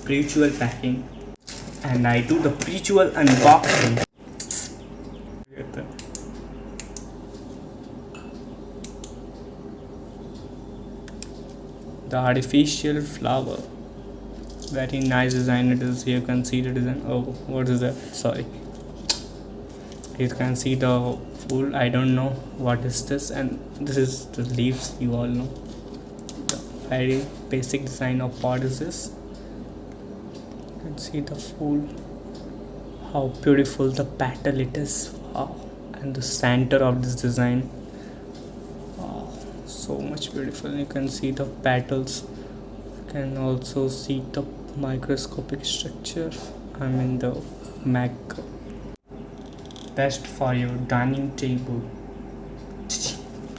pre-jewel packing, and I do the pre-jewel unboxing. The artificial flower, very nice design it is. You can see the design. Oh, what is that? Sorry, you can see the full, I don't know what is this, and this is the leaves, you all know. The very basic design of pot is this. You can see the full, how beautiful the petal it is. Wow. And the center of this design, wow, so much beautiful. You can see the petals, you can also see the microscopic structure. I mean the macro, best for your dining table.